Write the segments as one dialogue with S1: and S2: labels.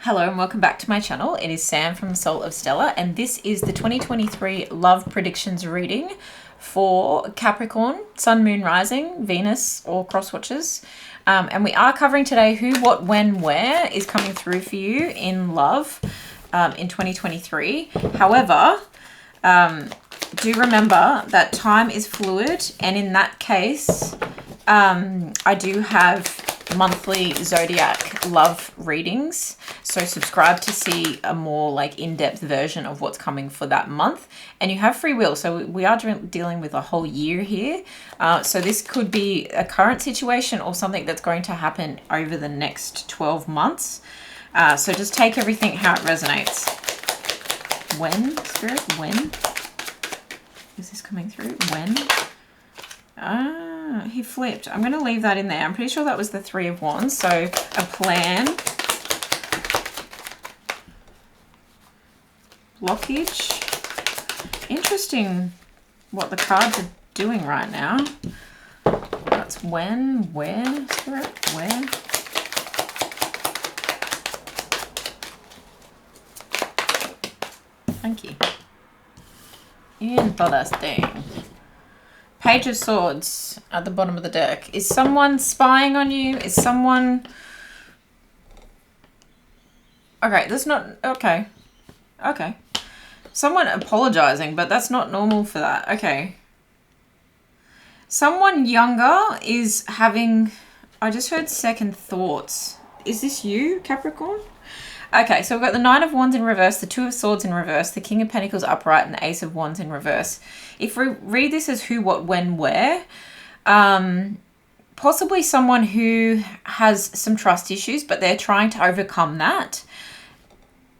S1: Hello and welcome back to my channel. It is Sam from Soul of Stella and this is the 2023 love predictions reading for Capricorn, Sun, Moon, Rising, Venus or cross watchers. And we are covering today who, what, when, where is coming through for you in love in 2023. However, do remember that time is fluid, and in that case, I do have monthly zodiac love readings, so subscribe to see a more like in-depth version of what's coming for that month. And you have free will, so we are dealing with a whole year here, so this could be a current situation or something that's going to happen over the next 12 months. So just take everything how it resonates. When, Spirit, when is this coming through? When? He flipped. I'm going to leave that in there. I'm pretty sure that was the Three of Wands. So a plan, blockage. Interesting what the cards are doing right now. That's when, where, Spirit, where. Thank you. Interesting. Page of Swords at the bottom of the deck. Is someone spying on you? Is someone... Okay, that's not... Okay. Okay. Someone apologizing, but that's not normal for that. Okay. Someone younger is having... I just heard second thoughts. Is this you, Capricorn? Okay, so we've got the Nine of Wands in reverse, the Two of Swords in reverse, the King of Pentacles upright, and the Ace of Wands in reverse. If we read this as who, what, when, where, possibly someone who has some trust issues, but they're trying to overcome that.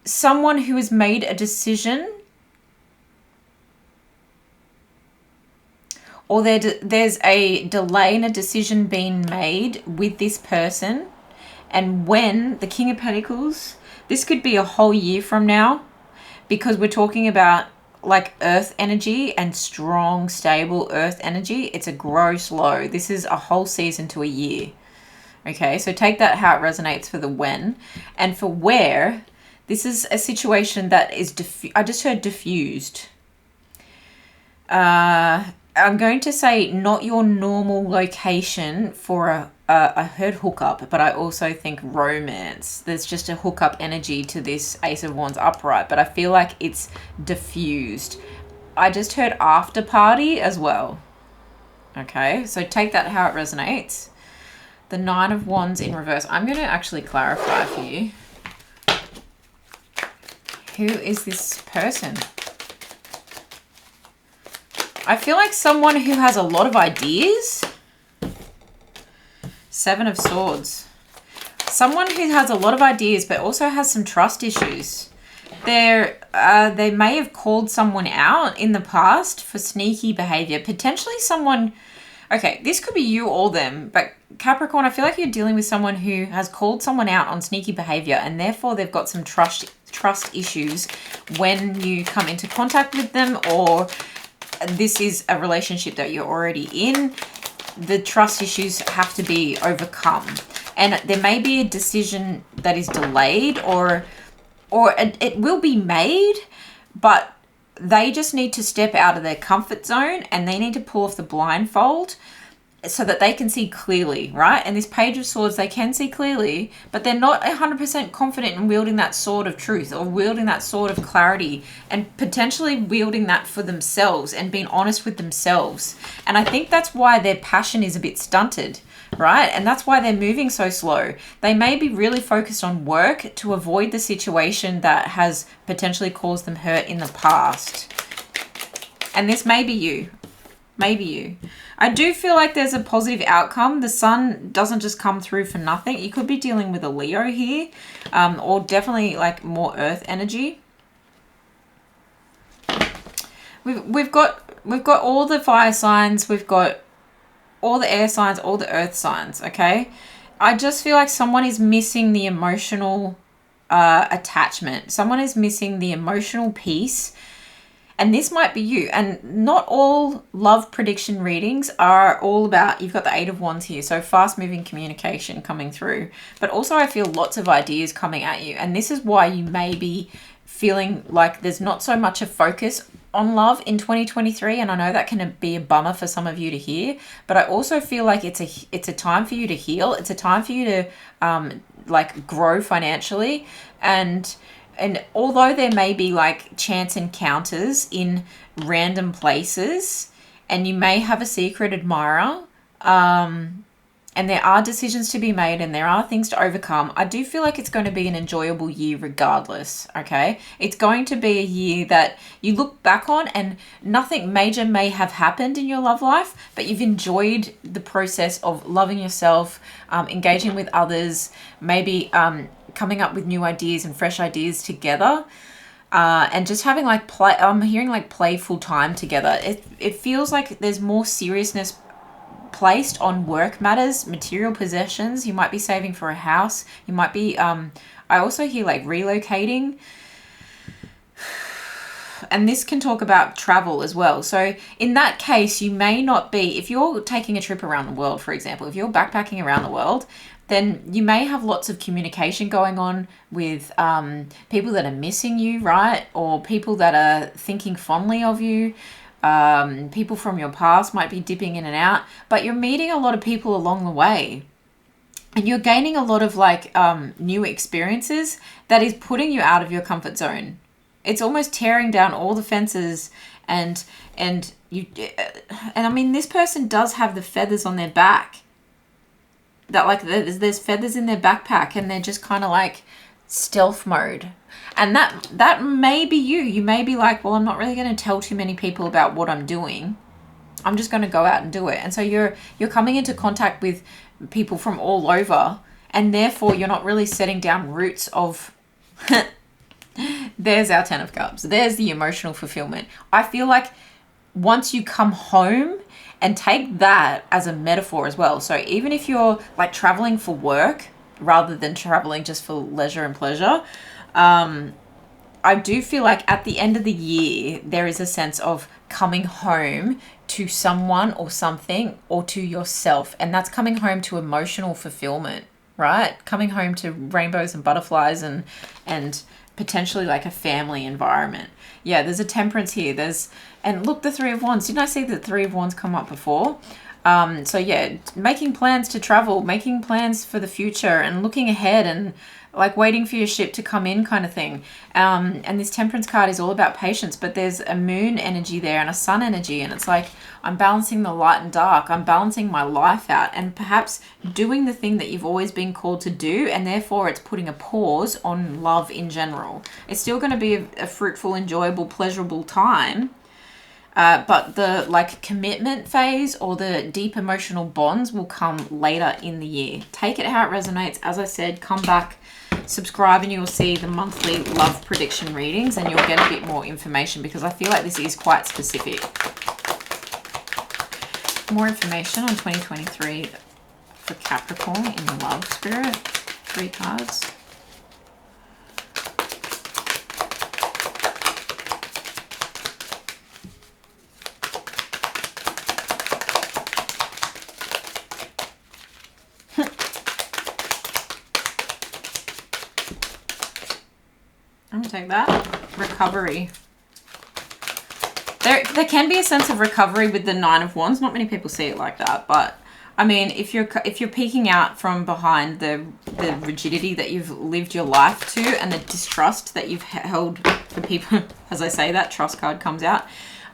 S1: Someone who has made a decision, or there's a delay in a decision being made with this person. And when the King of Pentacles... This could be a whole year from now, because we're talking about like earth energy and strong, stable earth energy. It's a grow slow. This is a whole season to a year. Okay, so take that how it resonates for the when. And for where, this is a situation that is, I just heard diffused. I'm going to say not your normal location for I heard hookup, but I also think romance. There's just a hookup energy to this Ace of Wands upright, but I feel like it's diffused. I just heard after party as well. Okay, so take that how it resonates. The Nine of Wands in reverse. I'm going to actually clarify for you. Who is this person? I feel like someone who has a lot of ideas. Seven of Swords. Someone who has a lot of ideas but also has some trust issues. They may have called someone out in the past for sneaky behavior. Potentially someone... Okay, this could be you or them, but Capricorn, I feel like you're dealing with someone who has called someone out on sneaky behavior, and therefore they've got some trust issues when you come into contact with them, or this is a relationship that you're already in. The trust issues have to be overcome, and there may be a decision that is delayed, or it will be made, but they just need to step out of their comfort zone and they need to pull off the blindfold so that they can see clearly, right? And this Page of Swords, they can see clearly, but they're not 100% confident in wielding that sword of truth or wielding that sword of clarity and potentially wielding that for themselves and being honest with themselves. And I think that's why their passion is a bit stunted, right? And that's why they're moving so slow. They may be really focused on work to avoid the situation that has potentially caused them hurt in the past. And this may be you. Maybe you. I do feel like there's a positive outcome. The sun doesn't just come through for nothing. You could be dealing with a Leo here, or definitely like more earth energy. We've got all the fire signs. We've got all the air signs, all the earth signs. Okay, I just feel like someone is missing the emotional attachment. Someone is missing the emotional piece. And this might be you. And not all love prediction readings are all about, you've got the 8 of Wands here, so fast moving communication coming through. But also I feel lots of ideas coming at you. And this is why you may be feeling like there's not so much a focus on love in 2023, and I know that can be a bummer for some of you to hear, but I also feel like it's a time for you to heal. It's a time for you to like grow financially, and although there may be like chance encounters in random places, and you may have a secret admirer, and there are decisions to be made and there are things to overcome, I do feel like it's going to be an enjoyable year regardless, okay? It's going to be a year that you look back on and nothing major may have happened in your love life, but you've enjoyed the process of loving yourself, engaging with others, maybe coming up with new ideas and fresh ideas together, and just having like I'm hearing like playful time together. It feels like there's more seriousness placed on work matters, material possessions. You might be saving for a house. You might be, I also hear like relocating. And this can talk about travel as well. So in that case, you may not be, if you're taking a trip around the world, for example, if you're backpacking around the world, then you may have lots of communication going on with people that are missing you, right? Or people that are thinking fondly of you. People from your past might be dipping in and out, but you're meeting a lot of people along the way, and you're gaining a lot of like new experiences that is putting you out of your comfort zone. It's almost tearing down all the fences, and I mean, this person does have the feathers on their back, that like there's feathers in their backpack, and they're just kind of like stealth mode. And that may be you. You may be like, well, I'm not really going to tell too many people about what I'm doing. I'm just going to go out and do it. And so you're coming into contact with people from all over, and therefore you're not really setting down roots of there's our 10 of Cups. There's the emotional fulfillment. I feel like once you come home, and take that as a metaphor as well. So even if you're like traveling for work rather than traveling just for leisure and pleasure, I do feel like at the end of the year, there is a sense of coming home to someone or something, or to yourself. And that's coming home to emotional fulfillment, right? Coming home to rainbows and butterflies and potentially like a family environment. Yeah, there's a Temperance here. And look, the 3 of Wands. Didn't I see the 3 of Wands come up before? So yeah, making plans to travel, making plans for the future, and looking ahead, and like waiting for your ship to come in kind of thing. And this Temperance card is all about patience, but there's a moon energy there and a sun energy. And it's like, I'm balancing the light and dark. I'm balancing my life out, and perhaps doing the thing that you've always been called to do. And therefore it's putting a pause on love in general. It's still going to be a fruitful, enjoyable, pleasurable time. But the like commitment phase or the deep emotional bonds will come later in the year. Take it how it resonates. As I said, come back, subscribe, and you'll see the monthly love prediction readings, and you'll get a bit more information, because I feel like this is quite specific. More information on 2023 for Capricorn in the love spirit. 3 cards. I'm going to take that. Recovery. There can be a sense of recovery with the 9 of Wands. Not many people see it like that, but I mean, if you're peeking out from behind the rigidity that you've lived your life to, and the distrust that you've held for people, as I say, that trust card comes out.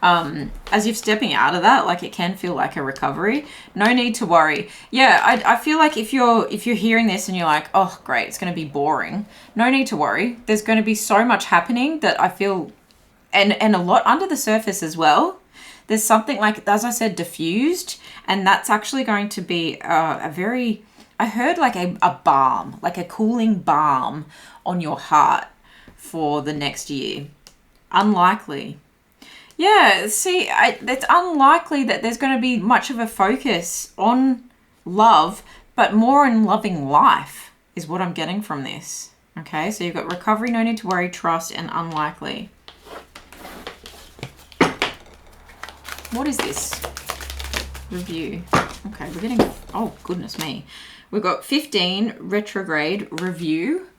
S1: As you're stepping out of that, like, it can feel like a recovery. No need to worry. Yeah, I feel like if you're hearing this and you're like, oh great, it's going to be boring, no need to worry. There's going to be so much happening that I feel, and a lot under the surface as well. There's something like, as I said, diffused, and that's actually going to be a very, I heard like a balm, like a cooling balm on your heart for the next year. Unlikely. Yeah, see, it's unlikely that there's going to be much of a focus on love, but more in loving life is what I'm getting from this. Okay, so you've got recovery, no need to worry, trust, and unlikely. What is this? Review. Okay, we're getting, oh goodness me. We've got 15 retrograde review.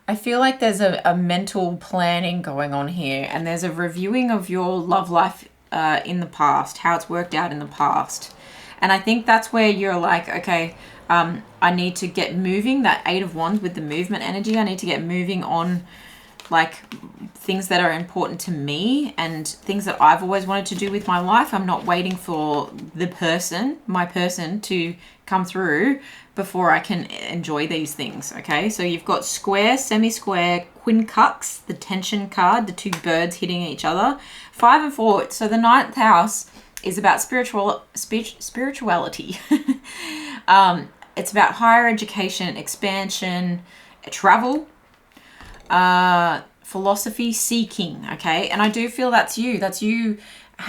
S1: I feel like there's a mental planning going on here, and there's a reviewing of your love life in the past, how it's worked out in the past. And I think that's where you're like, okay, I need to get moving, that 8 of Wands with the movement energy. I need to get moving on like things that are important to me and things that I've always wanted to do with my life. I'm not waiting for the person, my person, to come through before I can enjoy these things. Okay, so you've got square, semi-square, quincux, the tension card, the 2 birds hitting each other, 5 and 4. So the 9th house is about spirituality. It's about higher education, expansion, travel, philosophy, seeking. Okay, and I do feel that's you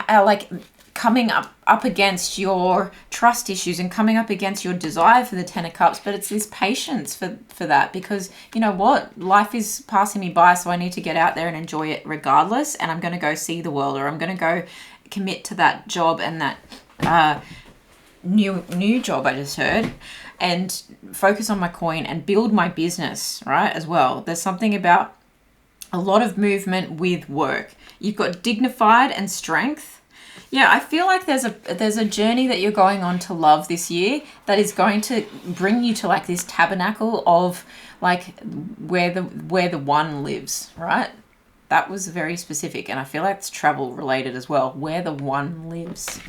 S1: like coming up against your trust issues and coming up against your desire for the 10 of Cups. But it's this patience for that, because you know what, life is passing me by, so I need to get out there and enjoy it regardless. And I'm going to go see the world, or I'm going to go commit to that job and that new job I just heard, and focus on my coin and build my business, right, as well. There's something about a lot of movement with work. You've got dignified and strength. Yeah, I feel like there's a journey that you're going on to love this year that is going to bring you to like this tabernacle of like where the one lives, right? That was very specific, and I feel like it's travel related as well, where the one lives.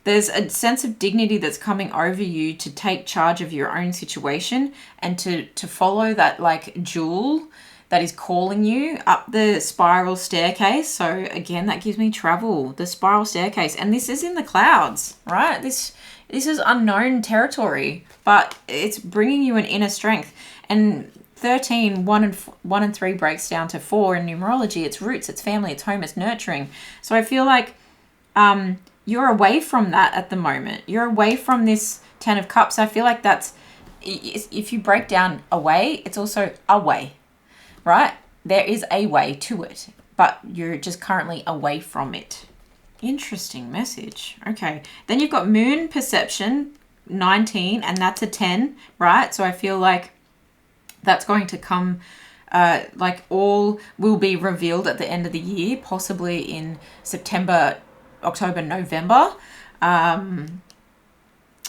S1: There's a sense of dignity that's coming over you to take charge of your own situation and to follow that like jewel that is calling you up the spiral staircase. So again, that gives me travel, the spiral staircase. And this is in the clouds, right? This is unknown territory, but it's bringing you an inner strength. And 13, 1 and 3 breaks down to 4 in numerology. It's roots, it's family, it's home, it's nurturing. So I feel like you're away from that at the moment. You're away from this 10 of Cups. I feel like that's, if you break down away, it's also a way, right? There is a way to it, but you're just currently away from it. Interesting message. Okay. Then you've got moon perception, 19, and that's a 10, right? So I feel like that's going to come, like all will be revealed at the end of the year, possibly in September, October, November.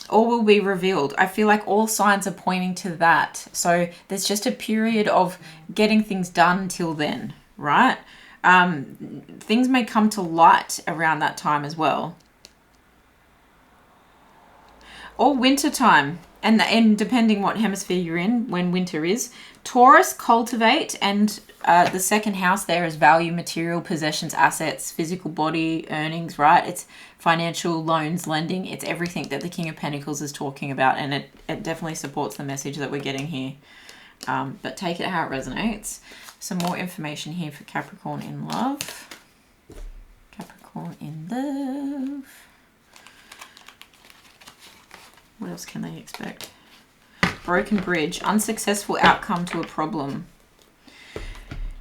S1: All will be revealed. I feel like all signs are pointing to that. So there's just a period of getting things done until then, right? Things may come to light around that time as well. Or winter time. And depending what hemisphere you're in, when winter is. Taurus, cultivate, and the second house there is value, material, possessions, assets, physical body, earnings, right? It's financial, loans, lending. It's everything that the King of Pentacles is talking about, and it definitely supports the message that we're getting here. But take it how it resonates. Some more information here for Capricorn in love. Capricorn in love. What else can they expect? Broken bridge, unsuccessful outcome to a problem.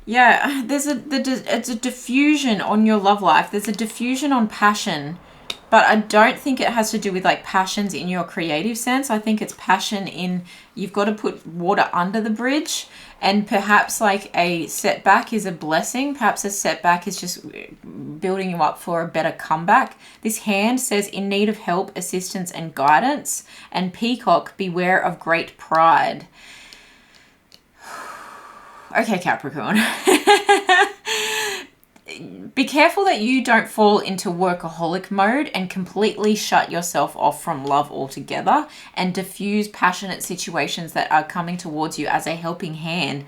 S1: Yeah, it's a diffusion on your love life. There's a diffusion on passion, but I don't think it has to do with like passions in your creative sense. I think it's passion in you've got to put water under the bridge, and perhaps like a setback is a blessing. Perhaps a setback is just building you up for a better comeback. This hand says in need of help, assistance, and guidance. And peacock, beware of great pride. Okay, Capricorn. Be careful that you don't fall into workaholic mode and completely shut yourself off from love altogether and diffuse passionate situations that are coming towards you as a helping hand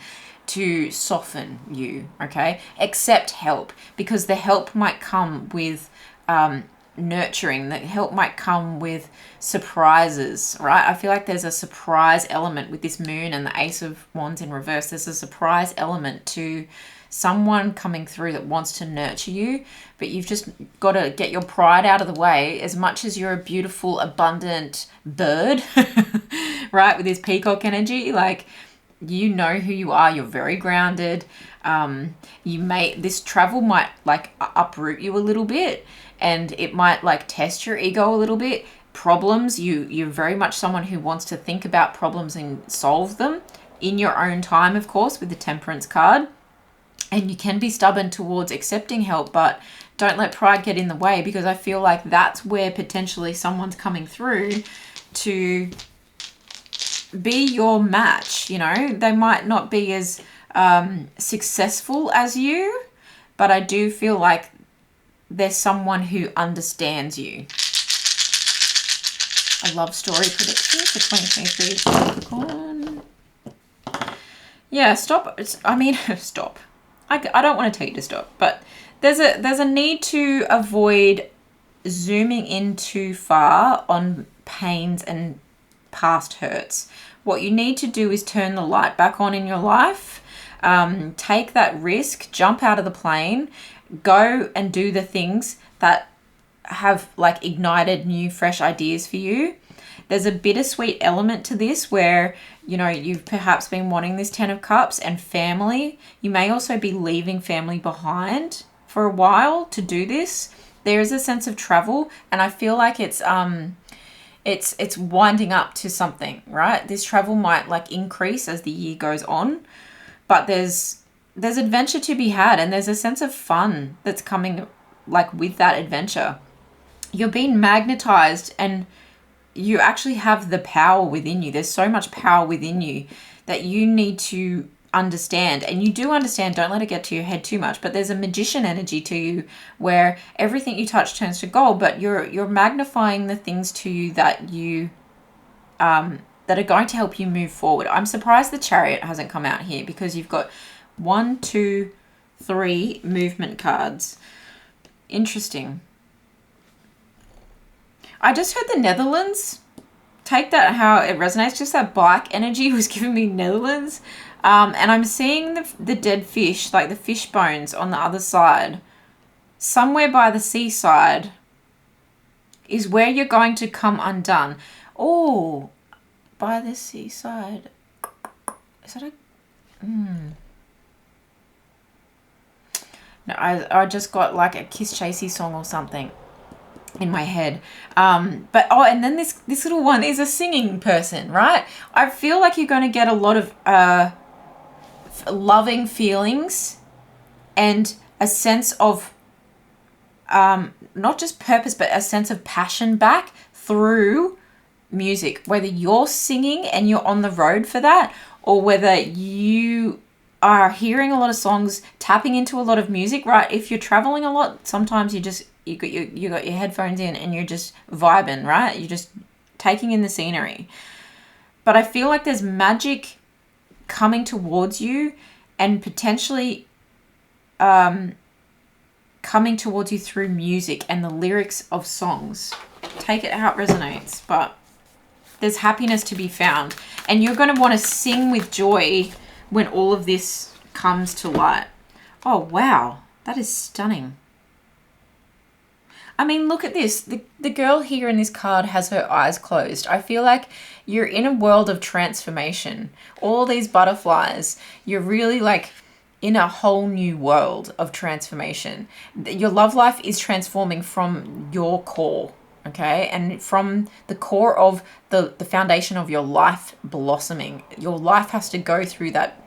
S1: to soften you, okay? Accept help, because the help might come with nurturing. The help might come with surprises, right? I feel like there's a surprise element with this moon and the Ace of Wands in reverse. There's a surprise element to someone coming through that wants to nurture you, but you've just got to get your pride out of the way. As much as you're a beautiful, abundant bird, right, with this peacock energy, like You know who you are. You're very grounded. This travel might like uproot you a little bit, and it might like test your ego a little bit. Problems, you're very much someone who wants to think about problems and solve them in your own time, of course, with the Temperance card. And you can be stubborn towards accepting help, but don't let pride get in the way, because I feel like that's where potentially someone's coming through to be your match. You know, they might not be as successful as you, but I do feel like there's someone who understands you. A love story prediction for 2023 Capricorn. Yeah, stop. Stop. I don't want to tell you to stop, but there's a need to avoid zooming in too far on pains and past hurts. What you need to do is turn the light back on in your life. Take that risk, jump out of the plane, go and do the things that have like ignited new, fresh ideas for you. There's a bittersweet element to this where, you know, you've perhaps been wanting this 10 of Cups and family. You may also be leaving family behind for a while to do this. There is a sense of travel, and I feel like it's winding up to something, right? This travel might like increase as the year goes on, but there's adventure to be had, and there's a sense of fun that's coming like with that adventure. You're being magnetized, and you actually have the power within you. There's so much power within you that you need to understand, and you do understand. Don't let it get to your head too much, but there's a magician energy to you where everything you touch turns to gold, but you're magnifying the things to you that you that are going to help you move forward. I'm surprised the Chariot hasn't come out here, because you've got 1, 2, 3 movement cards. Interesting. I just heard the Netherlands. Take that how it resonates. Just that black energy was giving me Netherlands. And I'm seeing the dead fish, like the fish bones on the other side. Somewhere by the seaside is where you're going to come undone. Oh, by the seaside. Is that a... No, I just got like a Kiss Chasey song or something in my head. And then this little one is a singing person, right? I feel like you're going to get a lot of loving feelings and a sense of not just purpose, but a sense of passion back through music, whether you're singing and you're on the road for that, or whether you are hearing a lot of songs, tapping into a lot of music, right? If you're traveling a lot, sometimes you got your headphones in and you're just vibing, right? You're just taking in the scenery. But I feel like there's magic coming towards you, and potentially coming towards you through music and the lyrics of songs. Take it how it resonates, but there's happiness to be found, and you're going to want to sing with joy when all of this comes to light. Oh, wow. That is stunning. I mean, look at this. The girl here in this card has her eyes closed. I feel like you're in a world of transformation. All these butterflies, you're really like in a whole new world of transformation. Your love life is transforming from your core, okay? And from the core of the foundation of your life blossoming. Your life has to go through that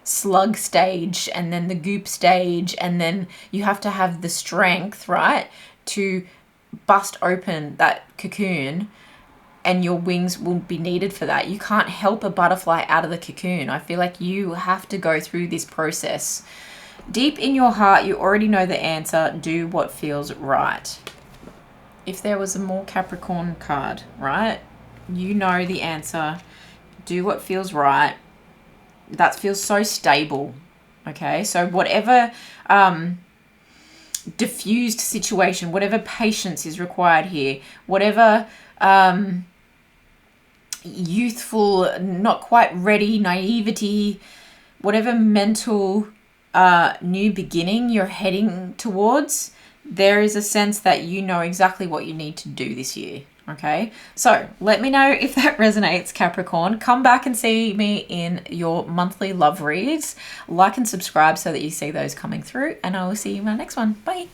S1: slug stage, and then the goop stage, and then you have to have the strength, right, to bust open that cocoon, and your wings will be needed for that. You can't help a butterfly out of the cocoon. I feel like you have to go through this process. Deep in your heart, you already know the answer. Do what feels right. If there was a more Capricorn card, right, you know the answer. Do what feels right. That feels so stable, okay? So whatever diffused situation, whatever patience is required here, whatever youthful, not quite ready, naivety, whatever mental new beginning you're heading towards, there is a sense that you know exactly what you need to do this year. Okay, so let me know if that resonates, Capricorn. Come back and see me in your monthly love reads. Like and subscribe so that you see those coming through, and I will see you in my next one. Bye.